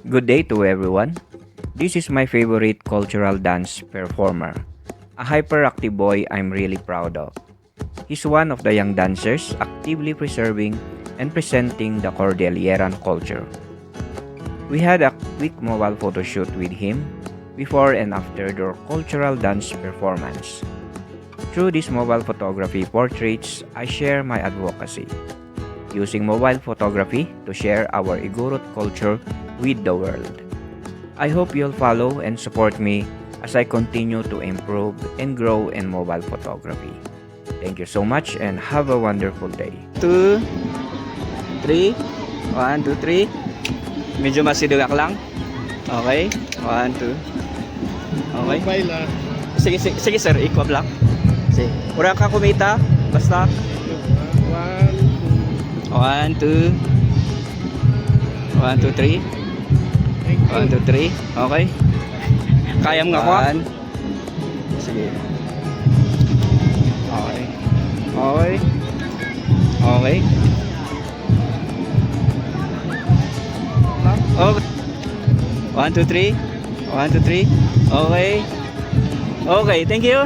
Good day to everyone. This is my favorite cultural dance performer, a hyperactive boy I'm really proud of. He's one of the young dancers actively preserving and presenting the Cordilleran culture. We had a quick mobile photo shoot with him before and after their cultural dance performance. Through this mobile photography portraits, I share my advocacy, using mobile photography to share our Igorot culture with the world. I hope you'll follow and support me as I continue to improve and grow in mobile photography. Thank you so much and have a wonderful day. 2, 3, 1, 2, 3. Medyo masidugak lang. Okay, 1, 2. Okay. Mobile ah. Sige sir, equal lang. Sige. Kurang ka kumita. Basta. 1, 2. 1, 2, 3. 1, 2, 3. Okay. Kaya mo nga ko? Sige. Okay. Okay. Okay. Okay. 1, 2, 3. 1, 2, 3. Okay. Okay, thank you.